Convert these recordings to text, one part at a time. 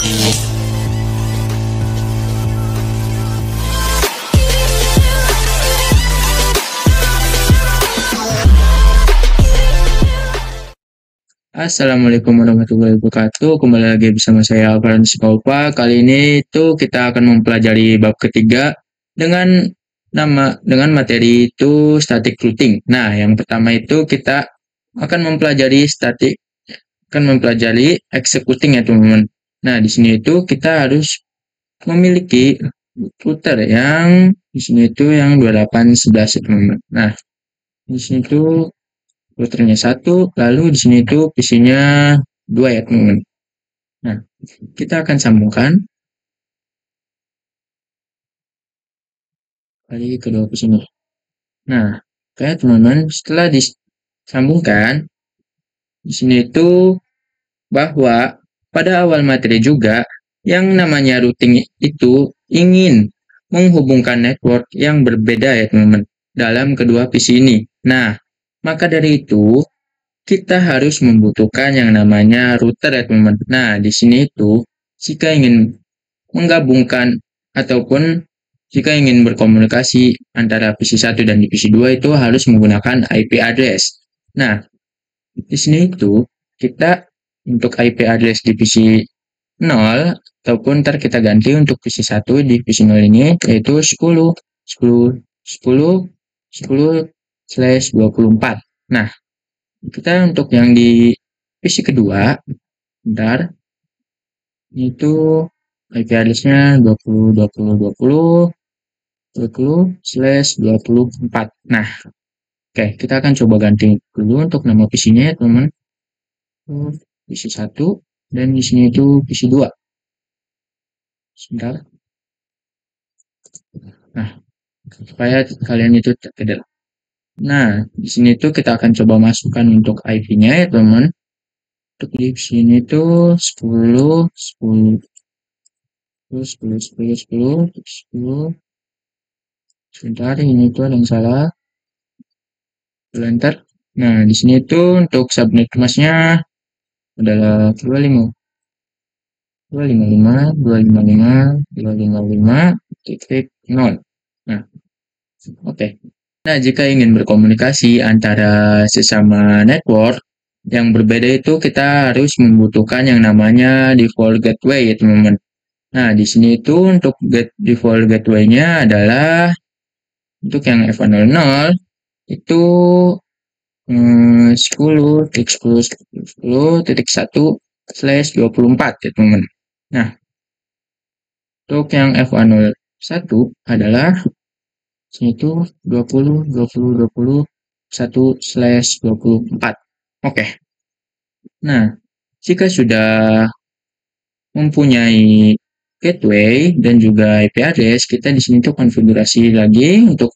Assalamualaikum warahmatullahi wabarakatuh. Kembali lagi bersama saya Alvaran Sikaupa. Kali ini kita akan mempelajari bab ketiga dengan materi itu static routing. Nah, yang pertama itu kita akan mempelajari executing ya teman-teman. Nah, di sini itu kita harus memiliki router yang di sini itu yang 2811 ya teman-teman. Nah, di sini itu routernya 1, lalu di sini itu PC-nya 2 ya teman-teman. Nah, kita akan sambungkan kali kedua PC ini. Nah, oke teman-teman, setelah disambungkan, di sini itu bahwa pada awal materi juga yang namanya routing itu ingin menghubungkan network yang berbeda ya teman-teman dalam kedua PC ini. Nah, maka dari itu kita harus membutuhkan yang namanya router ya teman-teman. Nah, di sini itu jika ingin menggabungkan ataupun jika ingin berkomunikasi antara PC 1 dan PC 2 itu harus menggunakan IP address. Nah, di sini itu kita untuk IP address di PC 0 ataupun ntar kita ganti untuk PC 1 di PC 0 ini yaitu 10.10.10.10/24. Nah, kita untuk yang di PC kedua, bentar, itu IP address-nya 20.20.20.20/24. Nah, oke, kita akan coba ganti dulu untuk nama PC-nya ya teman-teman. PC 1 dan di sini itu PC 2. Sebentar. Nah, supaya kalian itu tidak. Nah, di sini tuh kita akan coba masukkan untuk IP-nya ya teman-teman. Untuk di sini tuh 10, 10, 10, 10, 10, 10. Sebentar, ini tuh ada yang salah. Enter. Nah, di sini tuh untuk subnet masnya adalah 25. 255, 255, 255.0. Nah, oke. Nah, jika ingin berkomunikasi antara sesama network yang berbeda itu kita harus membutuhkan yang namanya default gateway ya teman-teman. Nah, di sini itu untuk default gateway-nya adalah untuk yang F100 itu 10.10.10.1/24 ya teman-teman. Nah, untuk yang F101 adalah itu 20.20.20.1/24. Oke. Nah, jika sudah mempunyai gateway dan juga IP address, kita di sini tuh konfigurasi lagi untuk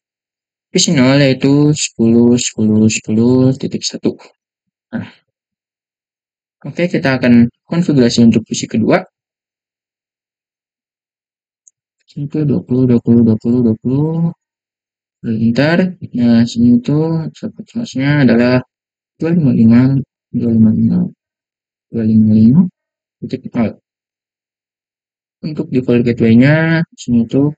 PC 0 yaitu 10.10.10.1. Nah, oke, kita akan konfigurasi untuk PC kedua. Itu 20.20.20.20. Bentar, nah sini itu subnet masnya adalah 255, 255, 255.0. Untuk default gateway-nya sini itu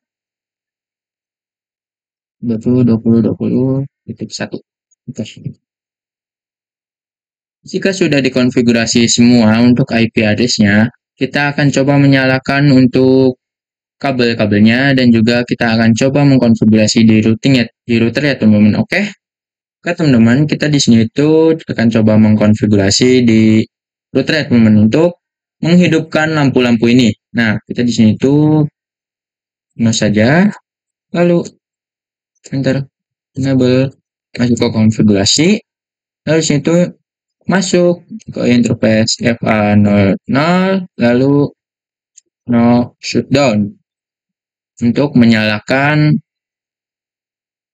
20.20.20.1. Jika sudah dikonfigurasi semua untuk IP address-nya, kita akan coba menyalakan untuk kabel-kabelnya dan juga kita akan coba mengkonfigurasi di router ya teman-teman. Oke teman-teman, kita di sini itu akan coba mengkonfigurasi di router ya teman-teman untuk menghidupkan lampu-lampu ini. Nah, kita di sini itu saja, lalu enter enable, masuk ke konfigurasi, lalu di sini itu masuk ke interface FA00, lalu no shutdown untuk menyalakan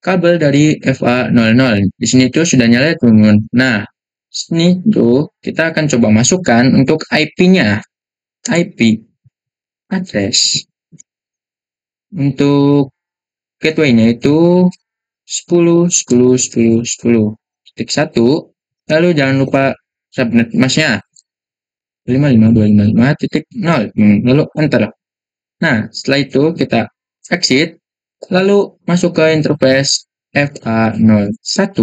kabel dari FA00. Di sini tuh sudah nyala teman-teman. Nah, sini tuh kita akan coba masukkan untuk IP-nya. IP address. Untuk gateway-nya itu 10.10.10.10.1. Lalu jangan lupa subnet masnya. 255.255.0, lalu enter. Nah, setelah itu kita exit, lalu masuk ke interface FA01,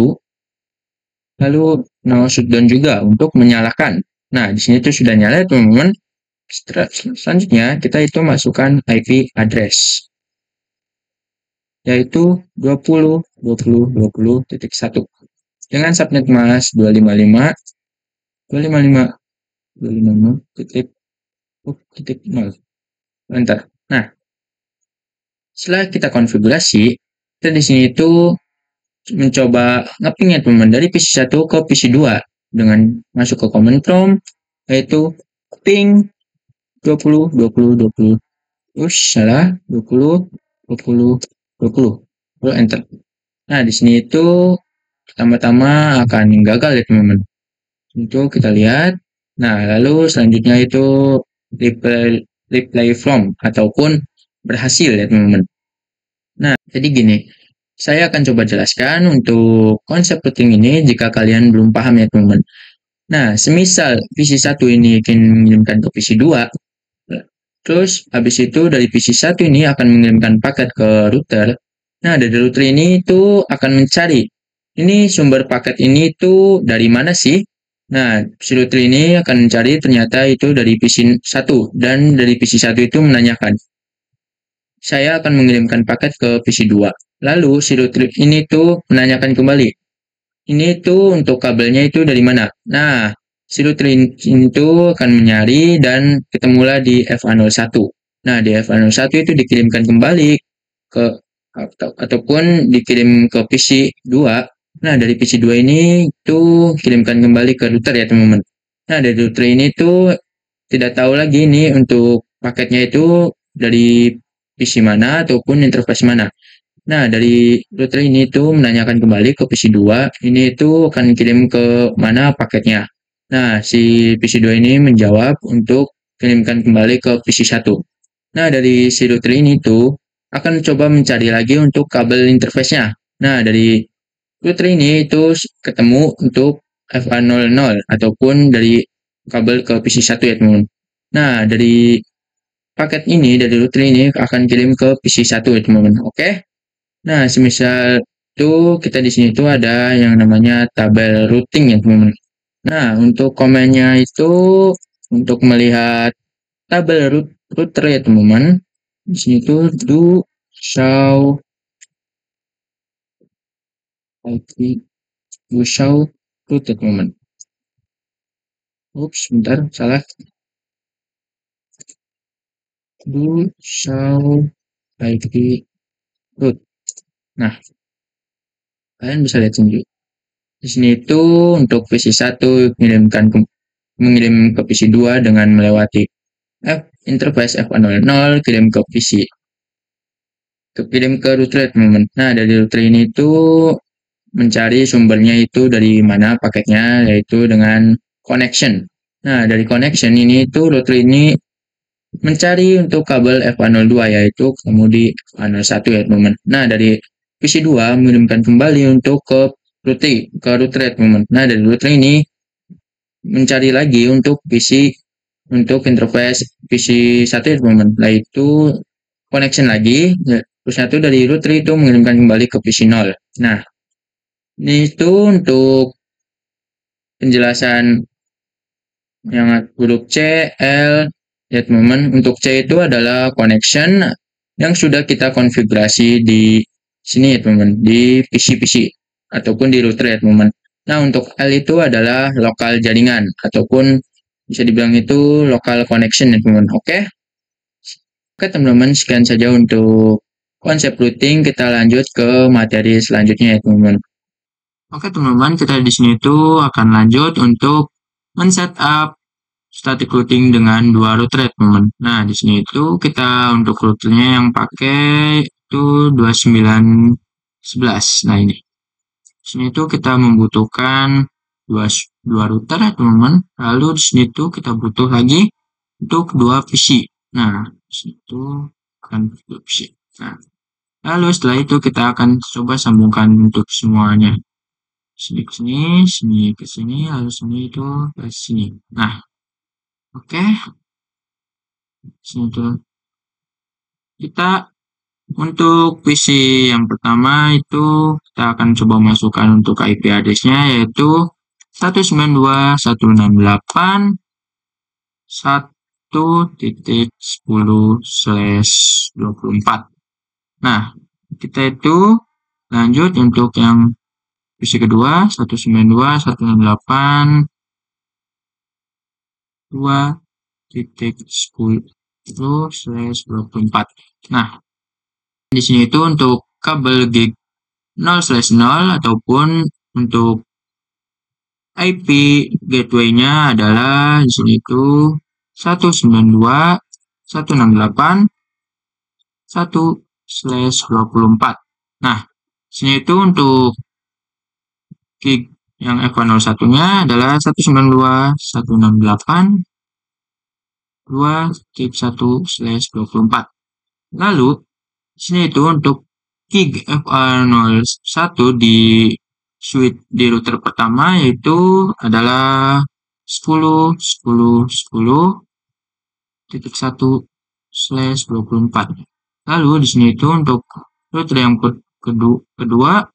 lalu no shutdown juga untuk menyalakan. Nah, di sini tuh sudah nyala, teman-teman. Selanjutnya, kita itu masukkan IP address, yaitu 20.20.20.1 dengan subnet mask 255.255.0. Enter. Nah, setelah kita konfigurasi, kita di sini itu mencoba ngeping ya teman dari PC1 ke PC2 dengan masuk ke command prompt, yaitu ping 20.20.20. Salah, 20.20.20. Lalu enter. Nah, di sini itu pertama-tama akan gagal ya teman-teman. Itu kita lihat. Nah, lalu selanjutnya itu reply from ataupun berhasil ya teman-teman. Nah, jadi gini, saya akan coba jelaskan untuk konsep routing ini jika kalian belum paham ya teman-teman. Nah, semisal PC1 ini ingin mengirimkan ke PC2, terus habis itu dari PC1 ini akan mengirimkan paket ke router. Nah, dari router ini itu akan mencari, ini sumber paket ini itu dari mana sih? Nah, si router ini akan mencari ternyata itu dari PC1 dan dari PC1 itu menanyakan, saya akan mengirimkan paket ke PC2. Lalu si router ini tuh menanyakan kembali, ini tuh untuk kabelnya itu dari mana? Nah, si router ini tuh akan mencari dan ketemulah di FA01. Nah, di FA01 itu dikirimkan kembali ke ataupun dikirim ke PC2. Nah, dari PC2 ini tuh kirimkan kembali ke router ya teman-teman. Nah, dari router ini tuh tidak tahu lagi ini untuk paketnya itu dari PC mana ataupun interface mana. Nah, dari router ini tuh menanyakan kembali ke PC2, ini tuh akan kirim ke mana paketnya. Nah, si PC2 ini menjawab untuk kirimkan kembali ke PC1. Nah, dari si router ini tuh akan coba mencari lagi untuk kabel interface-nya. Nah, dari router ini itu ketemu untuk FA00 ataupun dari kabel ke PC1 ya teman-teman. Nah, dari paket ini, dari router ini akan kirim ke PC1 ya teman-teman. Oke? Nah, semisal itu kita di sini tuh ada yang namanya tabel routing ya teman-teman. Nah, untuk komennya itu untuk melihat tabel router ya teman-teman. Di sini tuh do show IP, do show root ya teman-teman. Ups, bentar, salah. Do show IP root. Nah, kalian bisa lihat sendiri. Di sini itu untuk PC1 mengirim ke PC2 dengan melewati interface F00 kirim ke PC. Kirim ke router teman-teman. Nah, dari router ini itu mencari sumbernya itu dari mana paketnya, yaitu dengan connection. Nah, dari connection ini itu router ini mencari untuk kabel F102 yaitu ketemu di F101 ya teman-teman. Nah, dari PC2 mengirimkan kembali untuk ke router ya teman-teman. Nah, dari router ini mencari lagi untuk PC untuk interface PC1 ya teman-teman. Nah, itu connection lagi, terus satu dari router itu mengirimkan kembali ke PC0. Nah, ini itu untuk penjelasan yang huruf C, L, ya teman-teman. Untuk C itu adalah connection yang sudah kita konfigurasi di sini ya teman-teman, di PC-PC ataupun di router ya teman-teman. Nah, untuk L itu adalah lokal jaringan ataupun bisa dibilang itu local connection ya teman-teman. Oke. Oke teman-teman, sekian saja untuk konsep routing. Kita lanjut ke materi selanjutnya ya teman-teman. Oke teman-teman, kita di sini itu akan lanjut untuk men-setup static routing dengan dua router ya teman-teman. Nah, di sini itu kita untuk routernya yang pakai itu 2911. Nah, ini. Di sini itu kita membutuhkan dua router ya teman-teman. Lalu di sini itu kita butuh lagi untuk dua PC. Nah, di sini itu akan dua PC. Nah, lalu setelah itu kita akan coba sambungkan untuk semuanya. Sini ke sini, sini ke sini, lalu sini itu ke sini. Nah, Oke, sini tuh. Kita untuk PC yang pertama itu kita akan coba masukkan untuk IP address-nya yaitu 192.168.1.10/24. Nah, kita itu lanjut untuk yang PC kedua 192.168.2.10/24. Nah, di sini itu untuk kabel gig 0/0 ataupun untuk IP gateway-nya adalah di sini itu 192.168.1/24. Nah, di sini itu untuk gig yang F101-nya adalah 192.168.2.1/24. Lalu, di sini itu untuk gig FA01 di switch di router pertama yaitu adalah 10.10.10.1/24. Lalu di sini itu untuk router yang kedua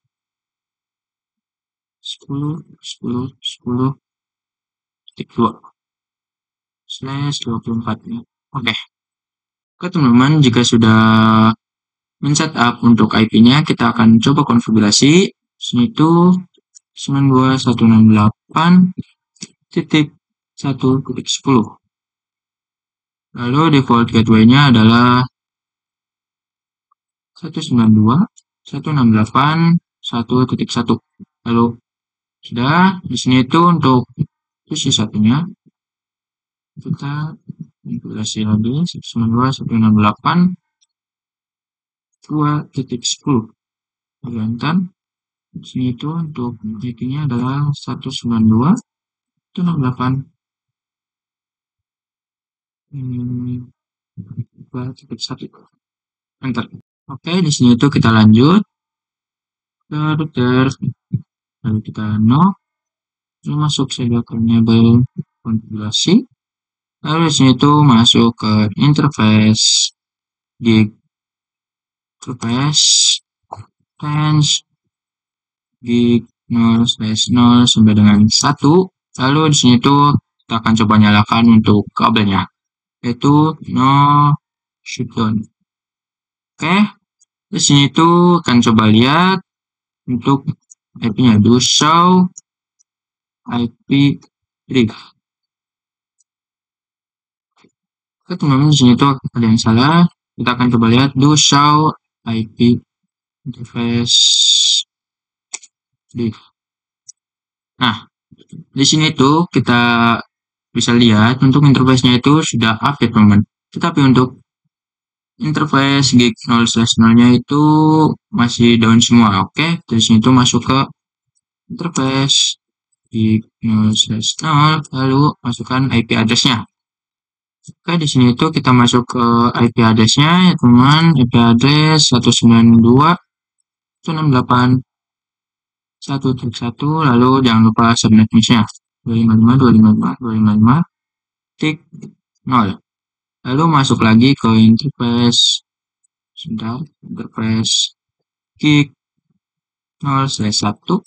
10.10.10.2/24. Oke. Oke teman-teman, jika sudah men-setup untuk IP-nya, kita akan coba konfigurasi. Sini itu 92.168.1.10. Lalu default gateway-nya adalah 192.168.1.1. Lalu sudah di sini itu untuk sisi satunya kita konfigurasi lagi 192.168.2.10. Enter. Di sini itu untuk IP-nya adalah 192.168.2.1. Enter. Oke, di sini itu kita lanjut ke router. Lalu kita masuk saja ke enable konfigurasi. Lalu di sini itu masuk ke interface gig interface range gig 0/0 sampai dengan 1. Lalu di sini itu kita akan coba nyalakan untuk kabelnya yaitu no shutdown. Oke, di sini itu akan coba lihat untuk IP-nya do show IP brief. Oke teman-teman, di sini tuh ada yang salah. Kita akan coba lihat do show IP interface brief. Nah, di sini tuh kita bisa lihat untuk interface-nya itu sudah update teman-teman. Tetapi untuk interface gig 0/0-nya itu masih down semua. Oke, dari sini tuh masuk ke interface gig 0/0 lalu masukkan IP address-nya. Oke, di sini itu kita masuk ke IP address-nya ya teman, IP address 192.168.1.1, lalu jangan lupa subnet nya 255.255.255.0. Lalu masuk lagi ke interface gig 0/1,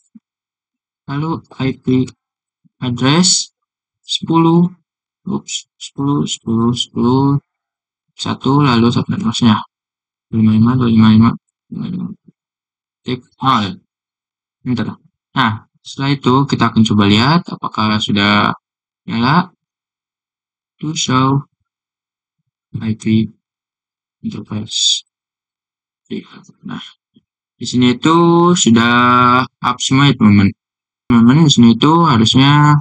lalu IP address 10.10.10.10.1, lalu subnet nya 255.255.0. Enter. Nah, setelah itu kita akan coba lihat apakah sudah nyala. To show IP interface. Nah, di sini itu sudah up semua ya teman-teman. Teman-teman di sini itu harusnya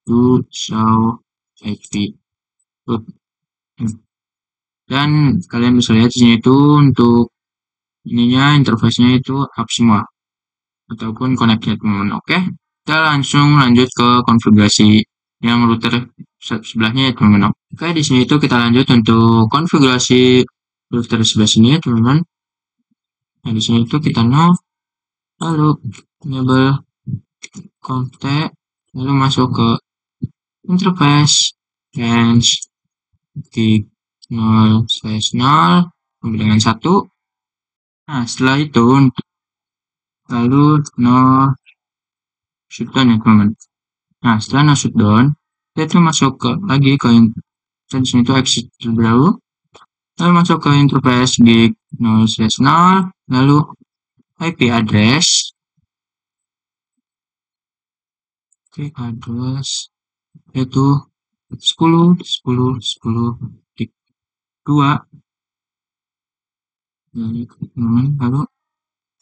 to show IP. Dan kalian bisa lihat di sini itu untuk ininya interface-nya itu up semua ataupun connect-nya teman-teman. Oke, kita langsung lanjut ke konfigurasi yang router sebelahnya ya teman-teman. Oke, di sini itu kita lanjut untuk konfigurasi router sebelah sini ya teman-teman. Nah, di sini itu kita lalu enable contact, lalu masuk ke interface range titik 0/0 sampai dengan 1. Nah, setelah itu lalu no shutdown ya teman-teman. Nah, setelah no shutdown, kita masuk lagi ke sini itu exit terlebih dahulu. Lalu masuk ke interface gig 0/0, lalu IP address. Oke, address yaitu 10.10.10.2. Lalu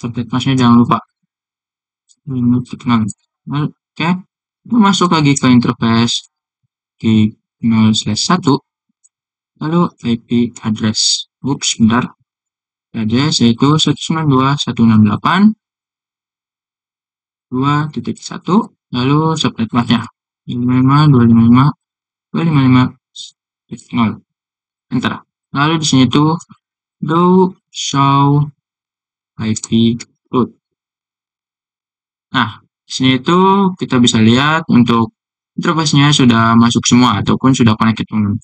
subnet masnya jangan lupa. Oke, masuk lagi ke interface gig 0/1. Lalu IP address. Ups, bentar. Address yaitu 192.168.2.1. Lalu subnet masnya 55.255.255.0. Enter. Lalu di sini tuh do show IP root. Nah, di sini itu kita bisa lihat untuk interface-nya sudah masuk semua ataupun sudah connected. Di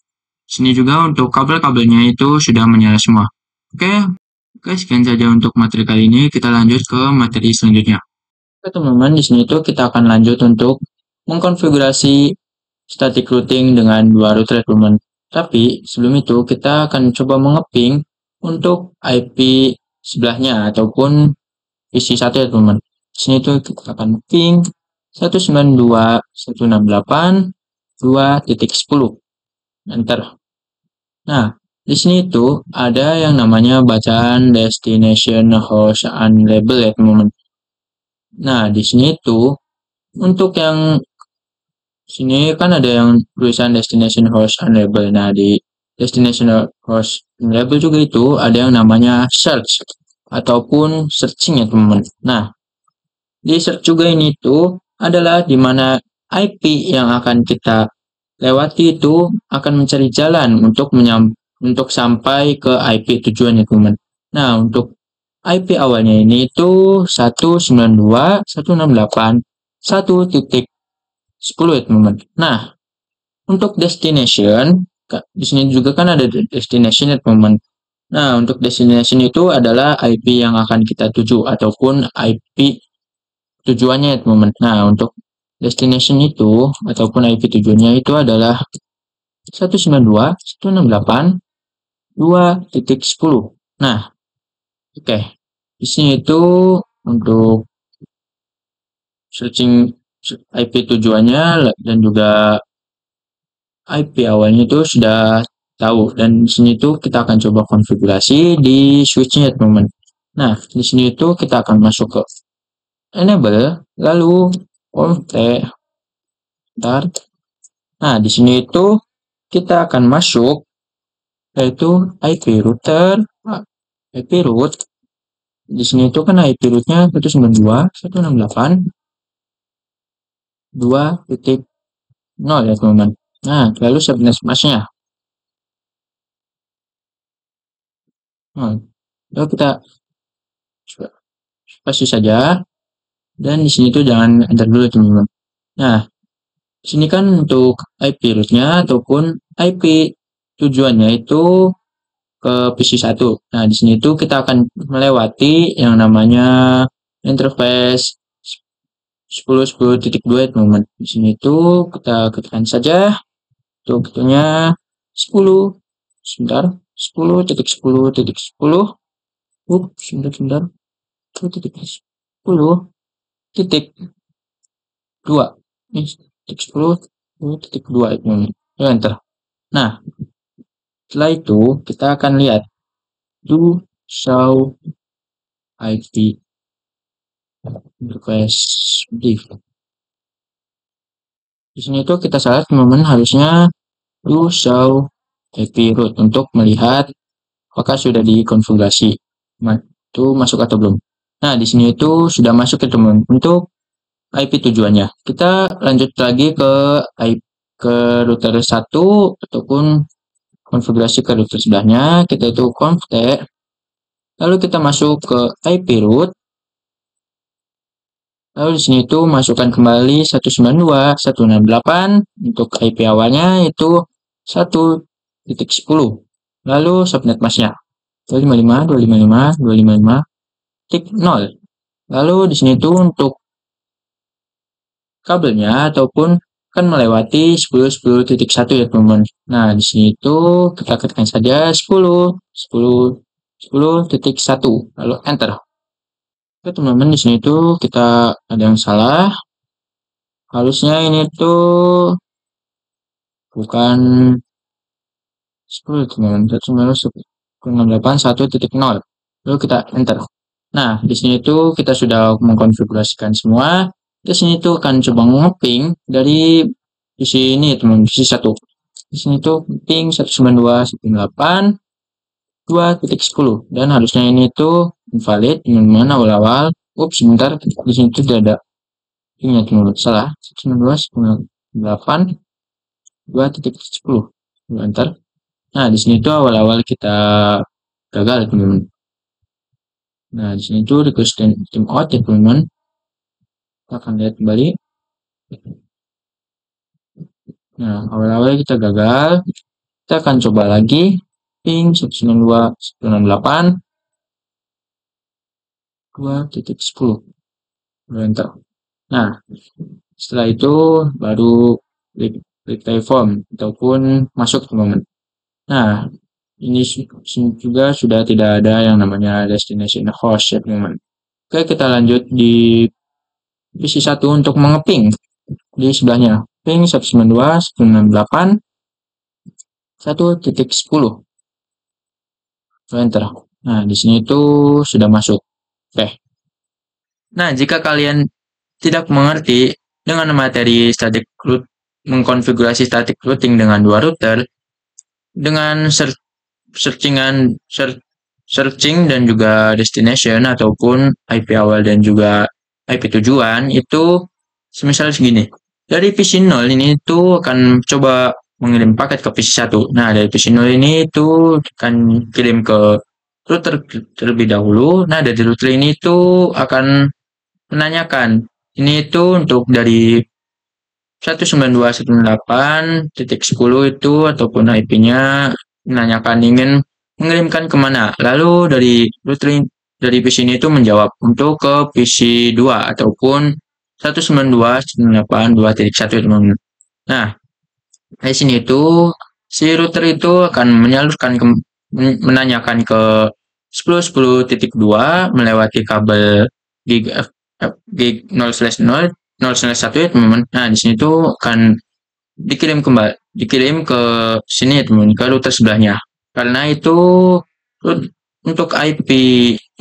sini juga untuk kabel-kabelnya itu sudah menyala semua. Oke, sekian saja untuk materi kali ini. Kita lanjut ke materi selanjutnya. Oke teman-teman, di sini tuh kita akan lanjut untuk mengkonfigurasi static routing dengan 2 router teman-teman. Tapi sebelum itu kita akan coba mengeping untuk IP sebelahnya ataupun PC1 ya teman-teman. Di sini tuh kita akan ping 192.168.2.10. Enter. Nah, di sini itu ada yang namanya bacaan destination host unlabel ya teman-teman. Nah, di sini itu untuk yang sini kan ada yang tulisan destination host unlabel. Nah, di destination host unlabel juga itu ada yang namanya search ataupun searching ya teman-teman. Nah, di search juga ini tuh adalah di mana IP yang akan kita lewati itu akan mencari jalan untuk sampai ke IP tujuannya teman-teman. Nah, untuk IP awalnya ini itu 192.168.1.10 ya teman-teman. Nah, untuk destination di sini juga kan ada destination ya teman-teman. Nah, untuk destination itu adalah IP yang akan kita tuju ataupun IP tujuannya ya teman-teman. Nah, untuk destination itu ataupun IP tujuannya itu adalah 192.168.2.10. Nah, oke. Di sini itu untuk searching IP tujuannya dan juga IP awalnya itu sudah tahu, dan di sini itu kita akan coba konfigurasi di switchnya teman-teman. Nah, di sini itu kita akan masuk ke enable, lalu start. Nah, di sini itu kita akan masuk yaitu IP router, IP root. Di sini itu kan IP rootnya 192.168.2.0 ya teman-teman. Nah, lalu subnet masknya. Nah, lalu kita pasti saja, dan di sini tuh jangan enter dulu teman-teman. Nah, di sini kan untuk IP rootnya ataupun IP tujuannya itu ke PC1. Nah, di sini tuh kita akan melewati yang namanya interface 10.10.2 teman-teman. Di sini tuh kita ketikkan saja untuk itunya 10. Sebentar, 10.10.10. Sebentar. 10.10.2. Ini 10.10.2 itu. Ya, enter. Nah, setelah itu kita akan lihat do show IP request div. Di sini tuh kita salah teman-teman, harusnya do show IP root untuk melihat apakah sudah dikonfigurasi itu masuk atau belum. Nah, di sini itu sudah masuk ya teman-teman untuk IP tujuannya. Kita lanjut lagi ke router 1 ataupun konfigurasi ke router sebelahnya. Kita itu conft, lalu kita masuk ke IP root. Lalu di sini itu masukkan kembali 192.168 untuk IP awalnya itu 1.10. Lalu subnet masknya 255.255.255.0. Lalu di sini tuh untuk kabelnya ataupun kan melewati 10.10.1 ya teman-teman. Nah, di sini tuh kita ketikkan saja 10.10.10.1 lalu enter. Oke, teman-teman, di sini tuh kita ada yang salah. Harusnya ini tuh bukan 10 teman-teman, 198.1.0. Lalu kita enter. Nah, di sini tuh kita sudah mengkonfigurasikan semua. Di sini tuh akan coba ngeping dari PC ini teman, PC 1. Di sini tuh ping 192.168.2.10 dan harusnya ini tuh invalid teman-teman awal-awal. Ups, sebentar, di sini tuh tidak ada pingnya teman-teman. Salah, 192.168.2.10. Enter. Nah, di sini tuh awal-awal kita gagal teman-teman. Nah, di sini tuh request tim out ya teman-teman. Kita akan lihat kembali. Nah, awal-awal kita gagal. Kita akan coba lagi. Ping 192.168.2.10. Enter. Nah, setelah itu baru reply form ataupun masuk teman-teman. Nah, ini juga sudah tidak ada yang namanya destination host ya teman-teman. Oke, kita lanjut di PC 1 untuk mengeping di sebelahnya. Ping 192.168.1.10. Enter. Nah, di sini itu sudah masuk. Oke. Nah, jika kalian tidak mengerti dengan materi static root, mengkonfigurasi static routing dengan dua router, dengan searching dan juga destination ataupun IP awal dan juga IP tujuan itu semisal segini. Dari PC 0 ini tuh akan coba mengirim paket ke PC 1. Nah, dari PC 0 ini tuh akan kirim ke router terlebih dahulu. Nah, dari router ini tuh akan menanyakan ini tuh untuk dari 192.168.10 itu ataupun IP-nya menanyakan ingin mengirimkan kemana. Lalu dari PC ini itu menjawab untuk ke PC 2 ataupun 192.168.2.1 teman-teman. Nah, di sini itu si router itu akan menanyakan ke 10.10.2 melewati kabel gig 0/0 0/1 ya teman-teman. Nah, di sini tuh akan dikirim ke sini ya teman-teman, ke router sebelahnya. Karena itu untuk IP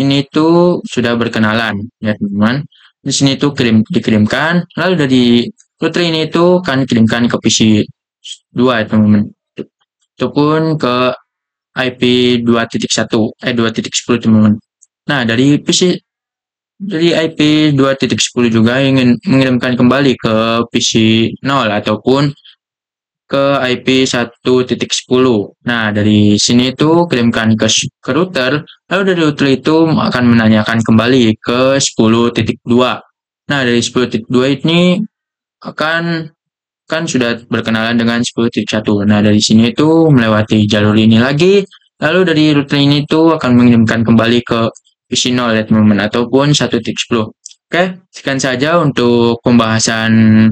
ini tuh sudah berkenalan ya teman-teman. Di sini tuh dikirimkan, lalu dari router ini tuh akan dikirimkan ke PC 2 ya teman-teman. Ataupun ke IP 2.1 2.10 teman-teman. Nah, dari IP 2.10 juga ingin mengirimkan kembali ke PC 0 ataupun ke IP 1.10. Nah, dari sini itu kirimkan ke router, lalu dari router itu akan menanyakan kembali ke 10.2. Nah, dari 10.2 ini akan kan sudah berkenalan dengan 10.1. Nah, dari sini itu melewati jalur ini lagi, lalu dari router ini itu akan mengirimkan kembali ke PC 0 ya teman-teman, ataupun 1.10. Oke, sekian saja untuk pembahasan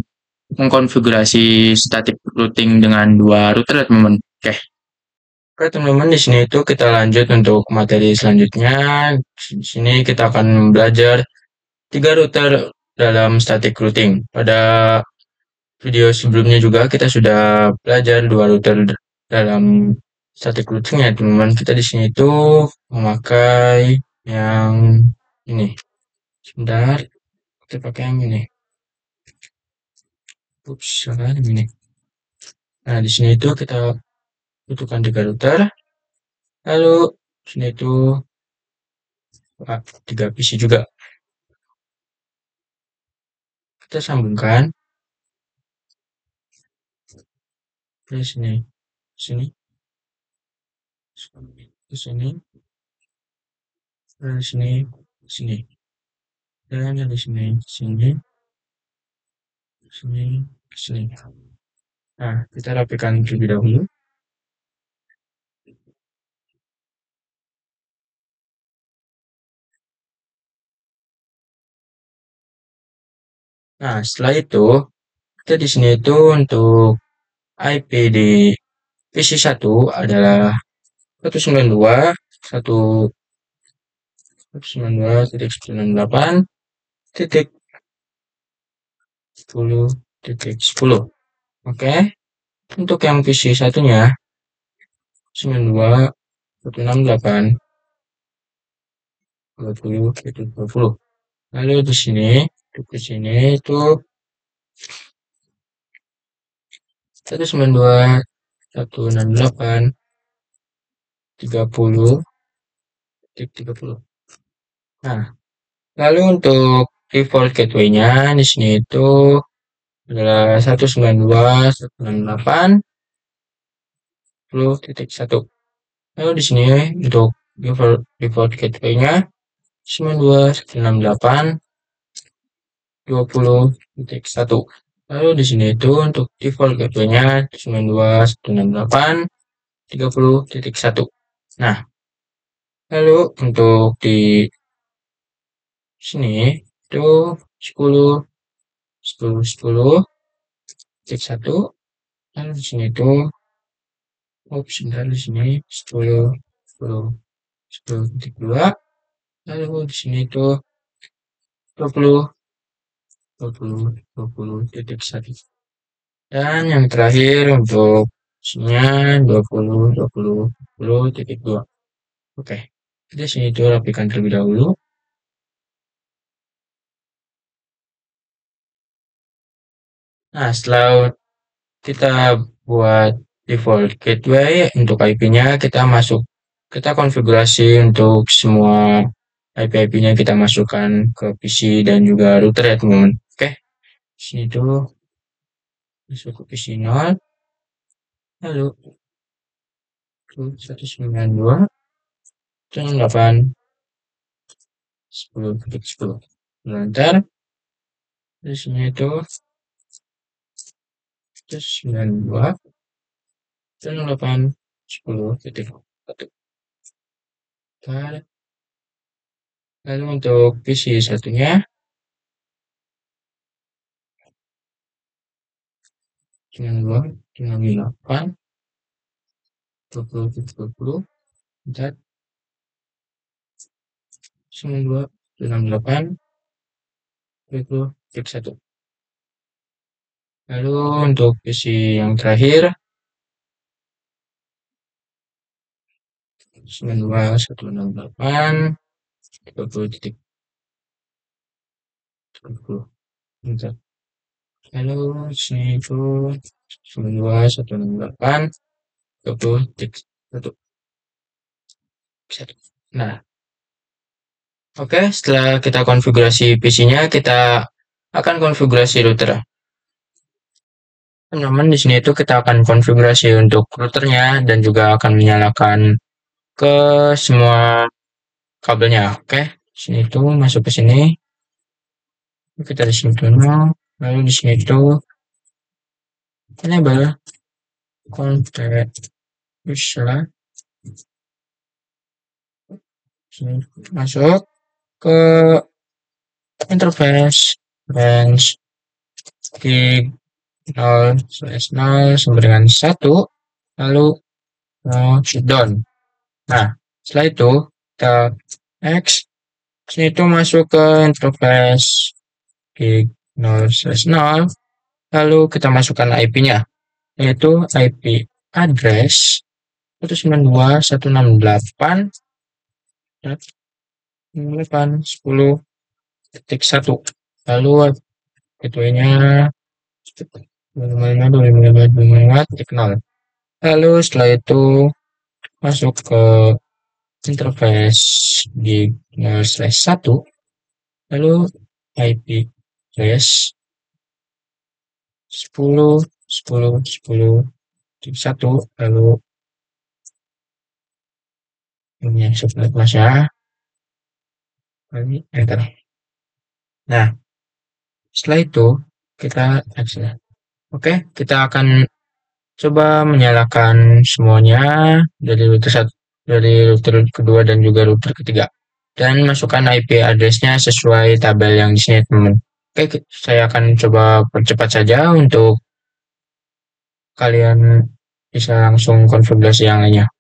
mengkonfigurasi static routing dengan dua router ya teman-teman. Oke teman-teman, di sini itu kita lanjut untuk materi selanjutnya. Di sini kita akan belajar tiga router dalam static routing. Pada video sebelumnya juga kita sudah belajar dua router dalam static routing ya teman-teman. Kita di sini itu memakai yang ini. Sebentar, kita pakai yang ini. Ups, salah ini. Nah, di sini itu kita butuhkan tiga router. Lalu di sini itu tiga PC juga. Kita sambungkan ke sini, sini, ke sini, ke sini, sini, dan di sini, sini, sini, sini. Nah, kita rapikan terlebih dahulu. Nah, setelah itu kita di sini itu untuk IP di PC1 adalah 192 192.198.10.10. Oke, untuk yang PC satunya 92.168.20.20. Lalu di sini, untuk di sini itu 192.168.30.30. Nah, lalu untuk default gateway-nya di sini itu adalah 192.168.10.1. Lalu di sini untuk default gateway-nya 92.168.20.1. Lalu di sini itu untuk default gateway-nya 92.168.30.1. Nah, lalu untuk di sini itu 10.10.10.1. Lalu di sini itu sebentar, di sini 10.10.10.2. Lalu di sini itu 20.20.20.1. Dan yang terakhir untuk isinya 20.20.20.2. Oke, jadi sini itu rapikan terlebih dahulu. Nah, setelah kita buat default gateway untuk IP-nya, kita konfigurasi untuk semua IP-IP-nya kita masukkan ke PC dan juga router ya teman-teman. Oke, sini tuh masuk ke PC 0, lalu 192.168.10.10. Enter. Di sini itu 192.168.10.1. Lalu untuk PC satunya 92.168.20.20. 92.168.20.1. Lalu untuk PC yang terakhir 92.168.20.30. Lalu sini itu 92.168.20.1. Nah, oke, setelah kita konfigurasi PC-nya, kita akan konfigurasi router. Teman-teman, di sini itu kita akan konfigurasi untuk routernya dan juga akan menyalakan ke semua kabelnya. Oke, sini itu masuk ke sini. Kita di sini dulu. Lalu di sini itu enable contact user. Sini masuk ke interface range gig 0/0 sama dengan 1, lalu shutdown. Nah, setelah itu kita X, sini itu masuk ke interface gig 0/0, lalu kita masukkan IP-nya, yaitu IP address 192.168.10.1. Lalu gateway-nya 0. Lalu setelah itu masuk ke interface di 0/1, lalu IP address 10.10.10.1, lalu ini yang sebelah mas ya, lalu enter. Nah, setelah itu kita exit. Oke, kita akan coba menyalakan semuanya dari router kedua dan juga router ketiga, dan masukkan IP address-nya sesuai tabel yang di sini teman. Oke, saya akan coba percepat saja untuk kalian bisa langsung konfigurasi yang lainnya.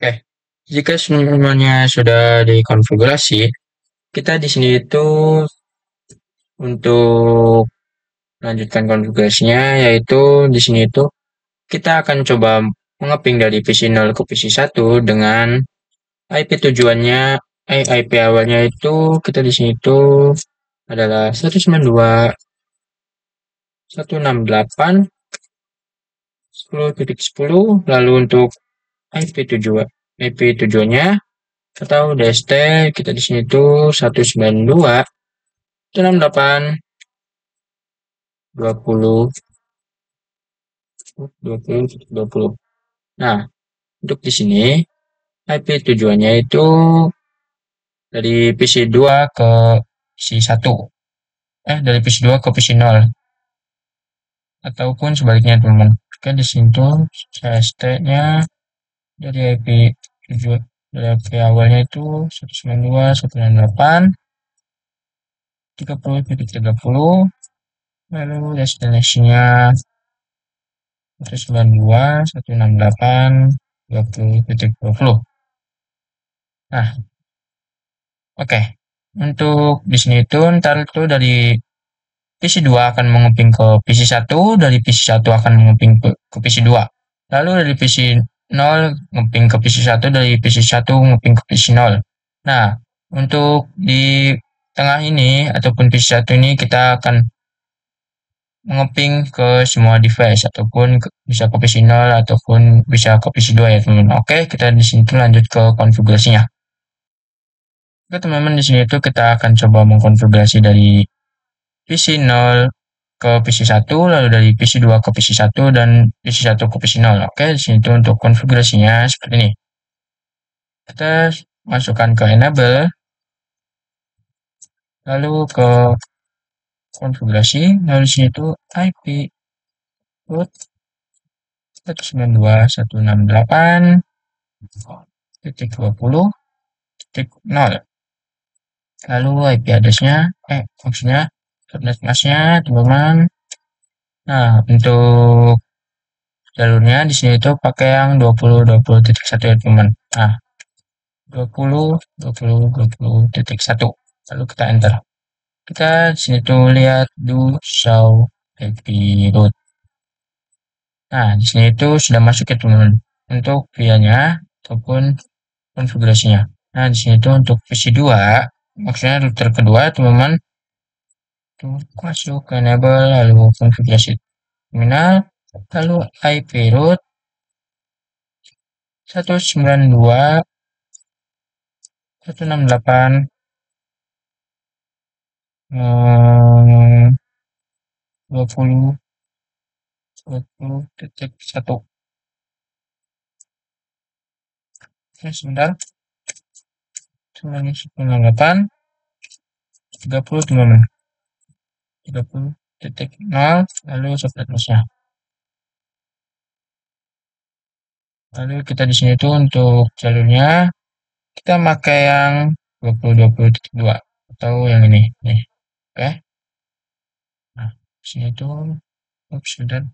Oke, jika semuanya sudah dikonfigurasi, kita di sini itu untuk melanjutkan konfigurasinya, yaitu di sini itu kita akan coba mengeping dari PC 0 ke PC 1 dengan IP tujuannya, IP awalnya itu kita di sini itu adalah 192.168.10.10, lalu untuk IP tujuannya atau DST kita di sini itu 192.168.20.20. Nah, untuk di sini IP tujuannya itu dari PC 2 ke PC 1. Dari PC 2 ke PC 0 ataupun sebaliknya, teman-teman. Oke, di sini tuh CST-nya dari IP tujuan, dari IP awalnya itu 192.168.30.30, lalu destinasinya 192.168.20.20. Nah, oke. Untuk di sini itu ntar itu dari PC 2 akan mengeping ke PC 1, dari PC 1 akan mengeping ke PC 2. Lalu dari PC 0 ngeping ke PC 1, dari PC 1 ngeping ke PC 0. Nah, untuk di tengah ini ataupun PC 1 ini kita akan mengeping ke semua device ataupun bisa ke PC 0 ataupun bisa ke PC 2 ya, teman-teman. Oke, kita di sini tuh lanjut ke konfigurasinya. Oke, teman-teman, di sini tuh kita akan coba mengkonfigurasi dari PC 0 ke PC 1, lalu dari PC 2 ke PC 1, dan PC 1 ke PC 0. Oke, di sini tuh untuk konfigurasinya seperti ini. Kita masukkan ke enable, lalu ke konfigurasi, lalu di sini tuh IP root 192.168.20.0. Lalu IP address-nya, maksudnya subnet mask-nya, teman-teman. Nah, untuk jalurnya di sini tuh pakai yang 20.20.1 ya, teman. Nah, 20.20.20.1. Lalu kita enter. Kita di sini tuh lihat do show IP root. Nah, di sini itu sudah masuk ya, teman-teman, untuk VIA-nya ataupun konfigurasinya. Nah, di sini tuh untuk PC 2, maksudnya router kedua, teman-teman, tuh masuk ke enable, lalu konfigurasi terminal, lalu IP root 192.168 20.1. Oke, sebentar. 98 30, teman-teman. 30.0, lalu subnet mask-nya. Lalu kita di sini tuh untuk jalurnya kita pakai yang 20.20.2 atau yang ini nih. Oke. Nah, di sini tuh sudah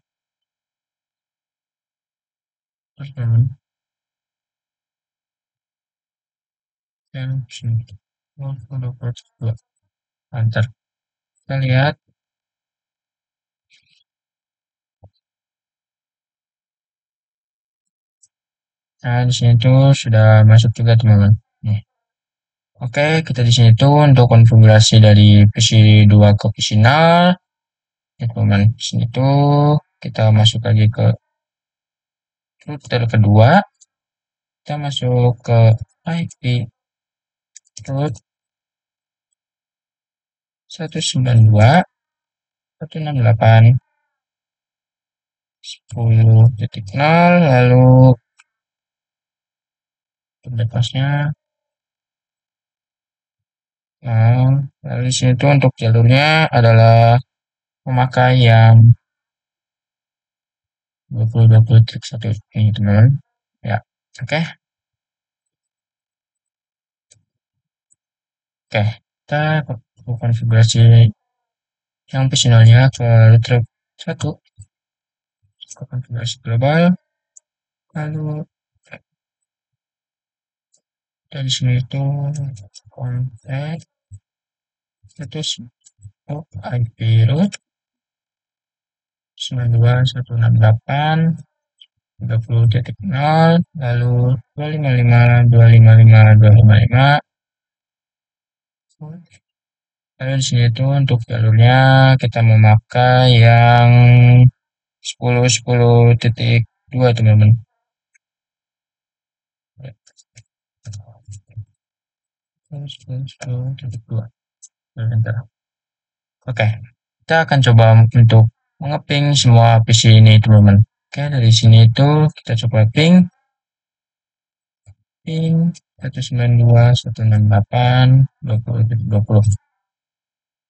terus, teman-teman, yang sini 20.20.2. Antar. Kita lihat. Nah, di sini tuh sudah masuk juga, teman-teman. Nih. Oke, kita di sini tuh untuk konfigurasi dari PC2 ke PC0. Ya, teman. Di sini tuh kita masuk lagi ke router kedua. Kita masuk ke IP root 192.168.10.0, lalu bebasnya. Nah, lalu di sini tuh untuk jalurnya adalah memakai yang 20.20.1 ini teman-teman. Ya, oke. Oke, kita konfigurasi yang PC0-nya ke router 1, ke konfigurasi global, lalu dari sini itu konfig status IP root 92.168.30.0, lalu 255.255.255. Lalu di sini itu untuk jalurnya kita memakai yang 10.10.2 teman-teman. Oke, kita akan coba untuk mengeping semua PC ini teman-teman. Oke, dari sini itu kita coba ping 192.168.20.20.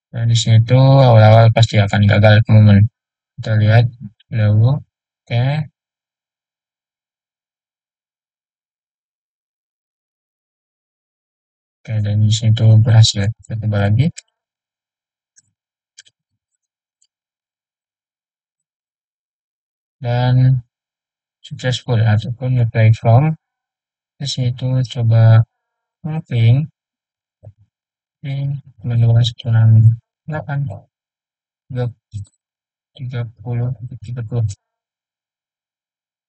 Dan di sini tuh awal-awal pasti akan gagal teman-teman. Kita lihat dulu. Oke. Oke, dan di sini tuh berhasil. Kita coba lagi. Dan successful ataupun reply from. Di sini tuh coba ping 192.168 30.30.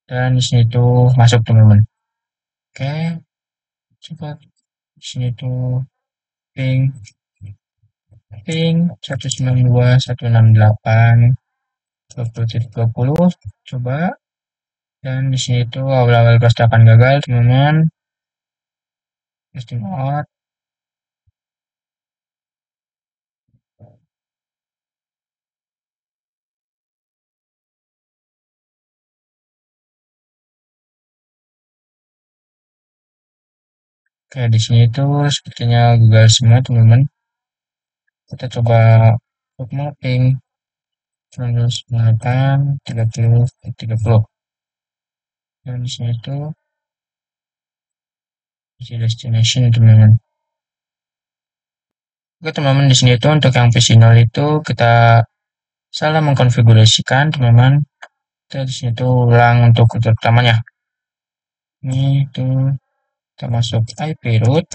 Dan di sini tuh masuk teman-teman. Oke, coba di sini tuh ping 192.168.20.20. Coba, dan di sini tuh awal-awal pasti akan gagal teman-teman. Testing out. Oke, di sini tuh sepertinya gagal semua teman-teman. Kita coba untuk mapping 30.30. Dan di sini tuh isi destination teman-teman. Oke teman-teman, di sini tuh untuk yang PC0 itu kita salah mengkonfigurasikan teman-teman. Kita di sini tuh ulang untuk router utamanya. Ini tuh kita masuk IP root.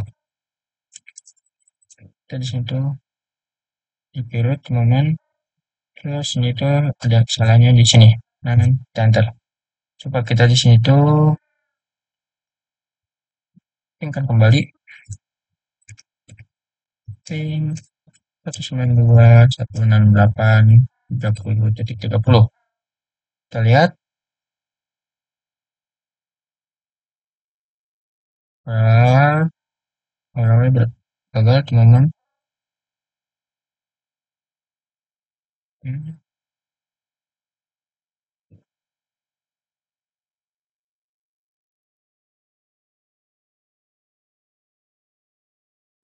Kita di sini tuh IP root teman-teman. Terus ini tuh ada kesalahannya di sini. Nah, kita enter. Coba kita di sini tuh pingkan kembali. Ping 192.168.30.30. Kita lihat. Awalnya gagal teman-teman.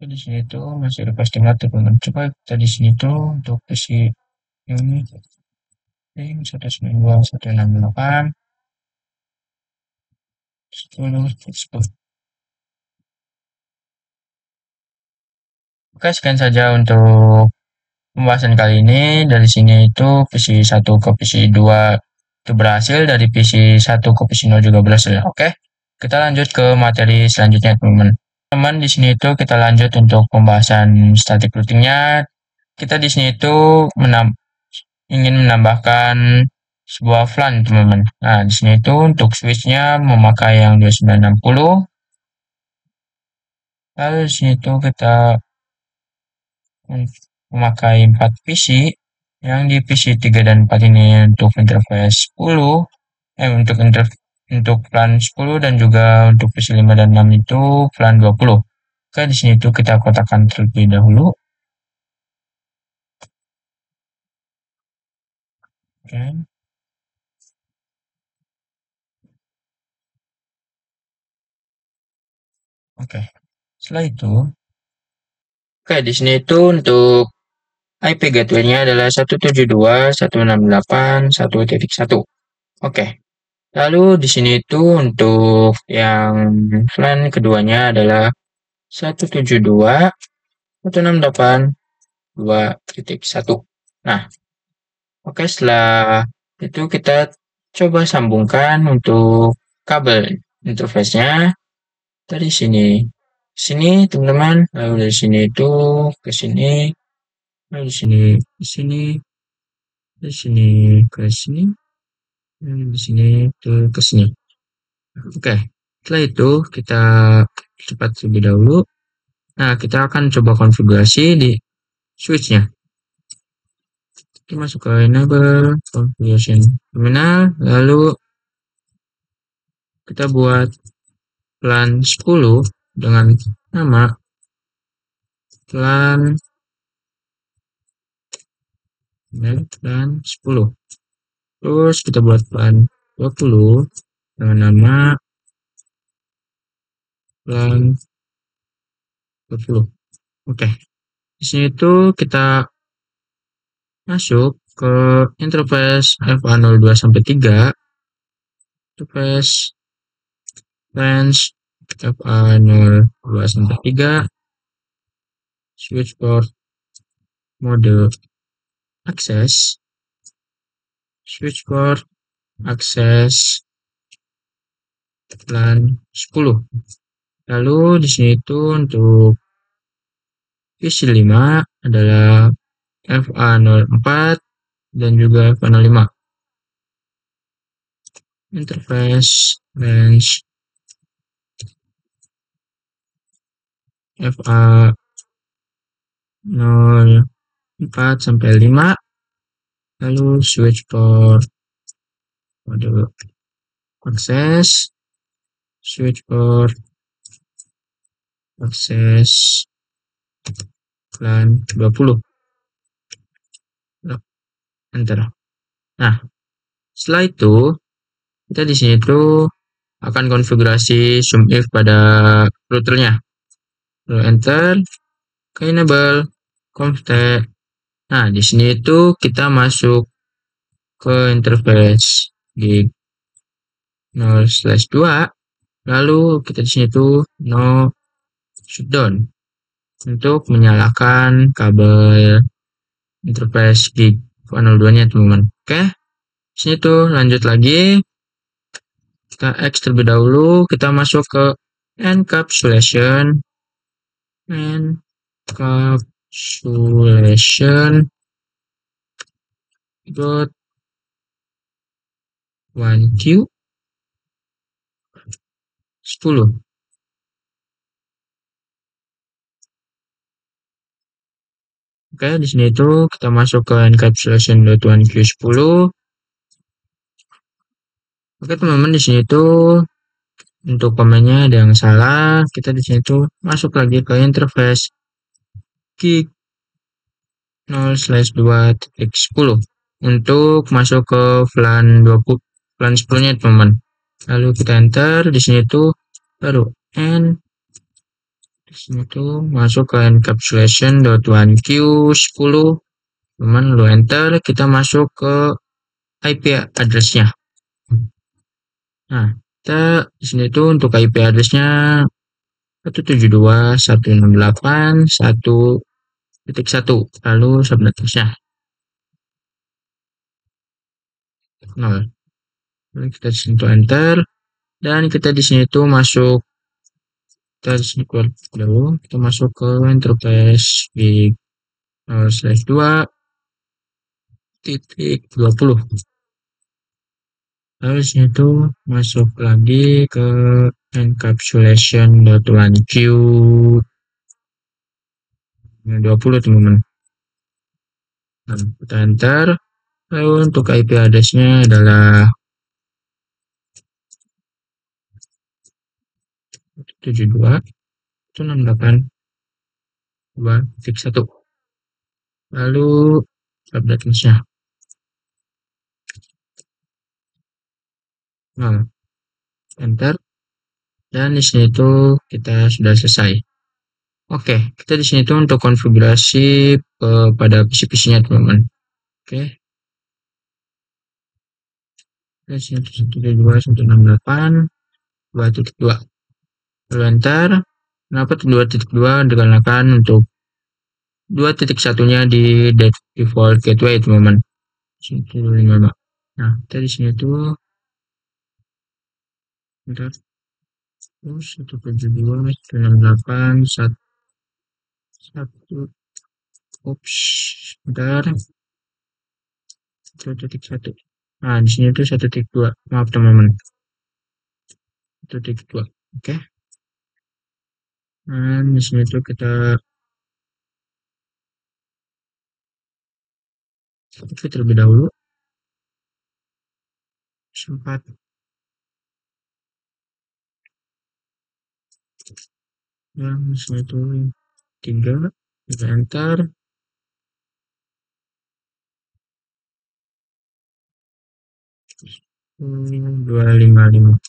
Di sini tuh masih ada casting teman-teman. Coba kita di sini tuh untuk isi ini ping 192.168 10. Oke, sekian saja untuk pembahasan kali ini. Dari sini itu PC1 ke PC2 itu berhasil, dari PC1 ke PC0 juga berhasil. Oke, kita lanjut ke materi selanjutnya teman-teman. Teman di sini itu kita lanjut untuk pembahasan static routingnya. Kita di sini itu ingin menambahkan sebuah VLAN teman-teman. Nah, di sini itu untuk switchnya memakai yang 2960. Lalu di sini tuh kita memakai 4 PC. Yang di PC 3 dan 4 ini untuk interface 10, untuk plan 10 dan juga untuk PC 5 dan 6 itu plan 20. Oke, di sini tuh kita kotakkan terlebih dahulu. Oke. Oke. Setelah itu, oke, di sini itu untuk IP gateway-nya adalah 172.168.1.1. Oke. Lalu di sini itu untuk yang LAN keduanya adalah 172.168.2.1. Nah, oke, setelah itu kita coba sambungkan untuk kabel interface-nya dari sini. Sini, teman-teman. Lalu dari sini itu ke sini. Lalu di sini ke sini. Dari sini ke sini. Dan di sini ke sini. Oke, setelah itu kita cepat terlebih dahulu. Nah, kita akan coba konfigurasi di switch-nya. Kita masuk ke enable configuration terminal, lalu kita buat plan 10 dengan nama plan 10. Terus kita buat plan 20 dengan nama plan 20. Oke. Di sini tuh kita masuk ke interface FA02 sampai 3, interface range FA02 sampai 3, switch port mode akses, switch port akses plan 10. Lalu di sini itu untuk PC 5 adalah FA04 dan juga FA05. Interface range FA04 sampai 5. Lalu switch port mode akses, switch port akses plan 20. Enter. Nah, setelah itu kita di sini tuh akan konfigurasi SUMIF pada routernya. Lalu enter ke enable config. Nah, di sini itu kita masuk ke interface gig 0/2. Lalu kita di sini tuh no shutdown untuk menyalakan kabel interface gig 02-nya, teman-teman. Oke. Sini tuh lanjut lagi. Kita X terlebih dahulu. Kita masuk ke encapsulation dot 1Q 10. Oke, di sini itu kita masuk ke encapsulation.1Q10. Oke, teman-teman, di sini itu untuk komennya ada yang salah. Kita di sini tuh masuk lagi ke interface gig 0/2.10 untuk masuk ke plan 20, plan 10-nya, teman-teman. Lalu kita enter. Di sini tuh baru di sini tuh masuk ke encapsulation.1Q10. Teman, lalu enter, kita masuk ke IP address-nya. Nah, kita di sini tuh untuk IP address-nya 172.168.1.1, lalu subnetnya 0. Lalu kita di sini tuh enter, dan kita di sini tuh masuk, kita di sini keluar dulu, kita masuk ke interface gig 0/2.20. Lalu sini tuh masuk lagi ke encapsulation.1Q 20 teman-teman. Nah, kita enter. Lalu untuk IP address-nya adalah 72.168.2.1. Lalu subnetnya. Nah, enter. Dan di sini itu kita sudah selesai. Oke, kita di sini tuh untuk konfigurasi pada PC-PC-nya teman-teman. Oke. Di sini 1.2.168.2.2. Lalu enter. Kenapa 2.2 dikarenakan untuk 2.1-nya di default gateway teman-teman. 1.5. Nah, kita di sini tuh bentar. 1.72.168.1. Ups, bentar. 1.1. Nah, di sini tuh 1.2. Maaf teman-teman. 1.2. Oke. Dan di sini tuh kita terlebih dahulu. Sempat. Dan di sini tuh 3. Kita enter. 255.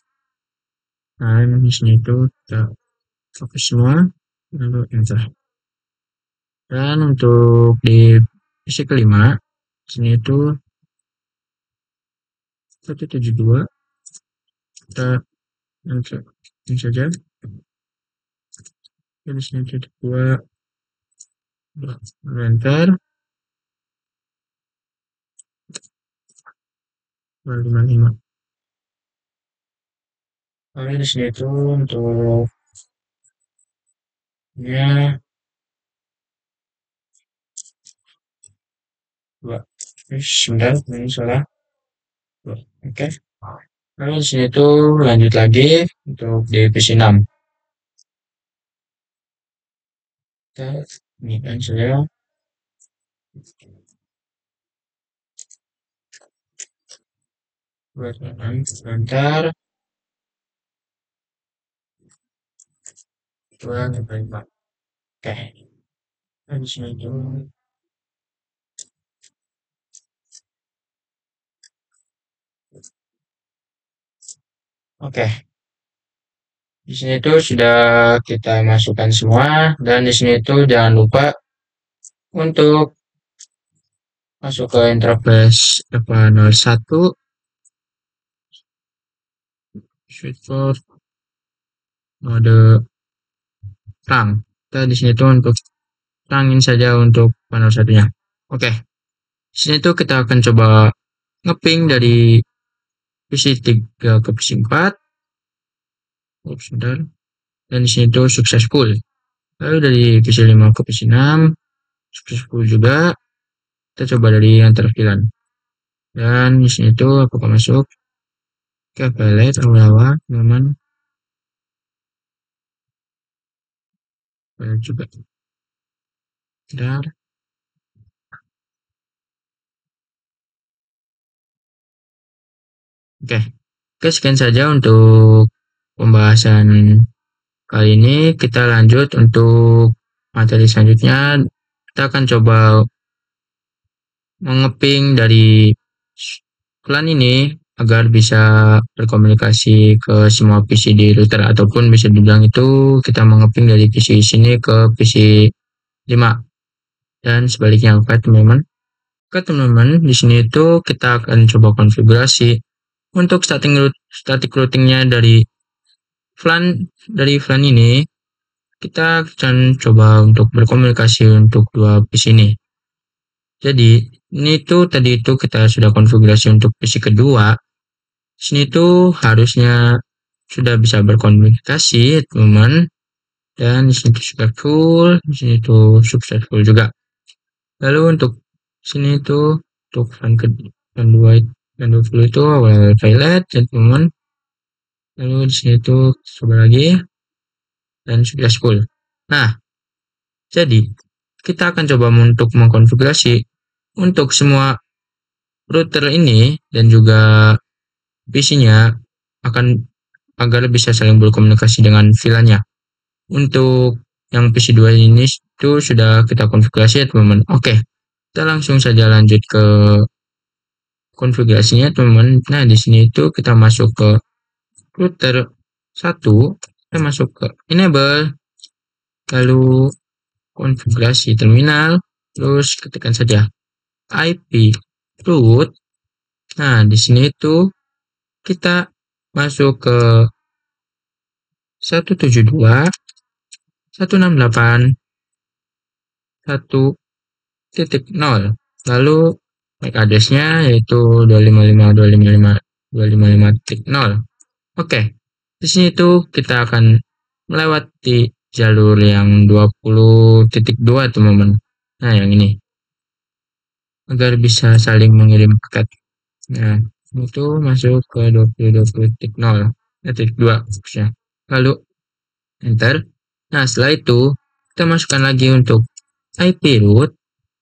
Nah, di sini itu kita fokus semua, lalu enter. Dan untuk di PC kelima, sini itu 172, kita enter ini saja. Di sini 2, enter. 255. Lalu di sini itu untuk ya 2. Sebentar, ini salah. Oke. Lalu di sini itu lanjut lagi untuk di PC 6. Kita ini saja. Buat sebentar. 255. Oke. Nah, di sini itu oke. Di sini itu sudah kita masukkan semua dan di sini itu jangan lupa untuk masuk ke interface EVA01 switchboard mode terang. Kita di sini itu untuk terangin saja untuk panel satunya. Oke. Di sini itu kita akan coba ngeping dari PC 3 ke PC 4. Sebentar. Dan di sini itu successful. Lalu dari PC 5 ke PC 6 successful juga. Kita coba dari yang terfilan. Dan di sini itu apakah masuk ke pelet awal-awal teman juga. Bentar. Oke. Sekian saja untuk pembahasan kali ini. Kita lanjut untuk materi selanjutnya. Kita akan coba mengeping dari LAN ini agar bisa berkomunikasi ke semua PC di router, ataupun bisa dibilang itu kita mengeping dari PC sini ke PC 5 dan sebaliknya. Oke teman-teman. Oke teman-teman, di sini itu kita akan coba konfigurasi untuk static routingnya dari VLAN ini. Kita akan coba untuk berkomunikasi untuk dua PC ini. Jadi ini tuh tadi itu kita sudah konfigurasi untuk PC kedua. Sini tuh harusnya sudah bisa berkomunikasi teman-teman. Dan di sini tuh successful, di sini tuh successful juga. Lalu untuk sini tuh untuk VLAN 2 dan 20 itu awal violet ya teman-teman. Lalu di sini tuh coba lagi dan successful. Nah, jadi kita akan coba untuk mengkonfigurasi untuk semua router ini dan juga PC-nya akan agar bisa saling berkomunikasi dengan VLAN-nya. Untuk yang PC2 ini itu sudah kita konfigurasi ya teman-teman. Oke, kita langsung saja lanjut ke konfigurasinya teman-teman. Nah, di sini itu kita masuk ke router 1, kita masuk ke enable, lalu konfigurasi terminal, terus ketikkan saja IP root. Nah, di sini itu kita masuk ke 172.168.1.0, lalu MAC address-nya yaitu 255.255.255.0. Oke, di sini tuh kita akan melewati jalur yang 20.2 teman-teman. Nah, yang ini agar bisa saling mengirim paket. Nah, itu masuk ke 20.2 maksudnya. Lalu enter. Nah, setelah itu kita masukkan lagi untuk IP root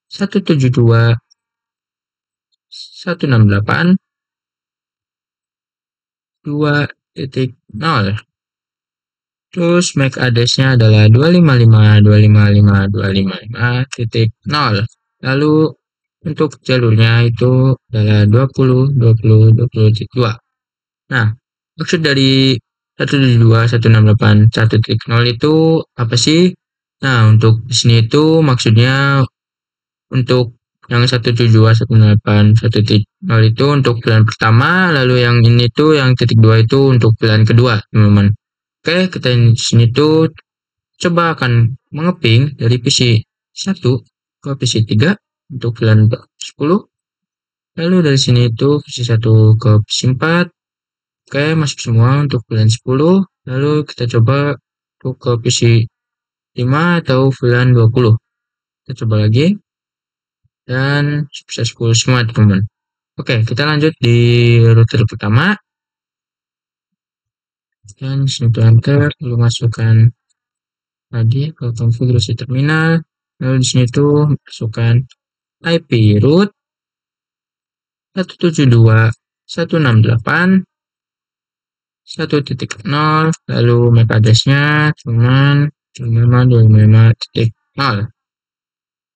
172.168.2.0. Terus MAC address-nya adalah 255.255.255.0. Lalu untuk jalurnya itu adalah 20.20.20.2. Nah, maksud dari 172.168.1.0 itu apa sih? Nah, untuk di sini itu maksudnya untuk yang 172.168.1.0 itu untuk pilihan pertama, lalu yang ini tuh yang titik 2 itu untuk pilihan kedua, teman-teman. Oke, kita di sini tuh coba akan mengeping dari PC 1 ke PC 3 untuk pilihan 10. Lalu dari sini itu PC 1 ke PC 4. Oke, masuk semua untuk pilihan 10. Lalu kita coba untuk ke PC 5 atau pilihan 20. Kita coba lagi. Dan bisa 10 semua, teman-teman. Oke, kita lanjut di router pertama. Dan sini tuh enter, lalu masukkan lagi ke konfigurasi terminal. Lalu di sini tuh masukkan IP root 172.168.1.0, lalu MAC address-nya teman 255.255.0.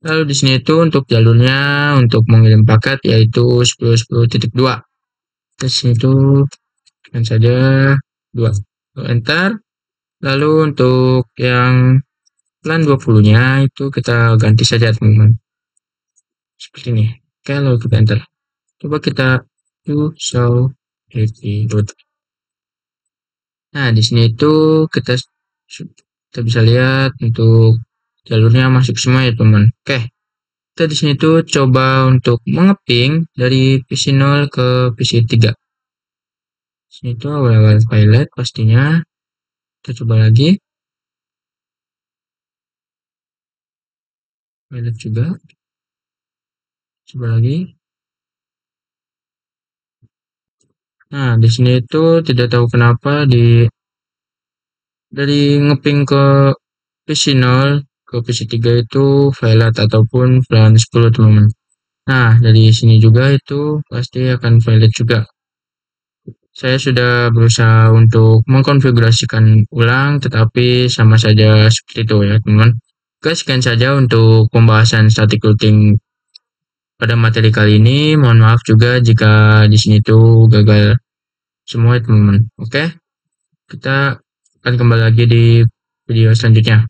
Lalu di sini itu untuk jalurnya untuk mengirim paket yaitu 10.10.2. Di sini itu tekan saja 2. Lalu enter. Lalu untuk yang plan 20-nya itu kita ganti saja teman-teman. Seperti ini. Oke, lalu kita enter. Coba kita show IP root. Nah, di sini itu kita bisa lihat untuk jalurnya masuk semua ya teman. Oke, kita di sini tuh coba untuk mengeping dari PC 0 ke PC 3. Di sini tuh awal-awal pilot pastinya. Kita coba lagi. Pilot juga. Coba lagi. Nah, di sini itu tidak tahu kenapa dari ngeping ke PC 0 ke PC 3 itu violet ataupun plan 10 teman-teman. Nah, dari sini juga itu pasti akan violet juga. Saya sudah berusaha untuk mengkonfigurasikan ulang, tetapi sama saja seperti itu ya teman-teman. Oke, sekian saja untuk pembahasan static routing pada materi kali ini. Mohon maaf juga jika di sini tuh gagal semua teman-teman. Oke, kita akan kembali lagi di video selanjutnya.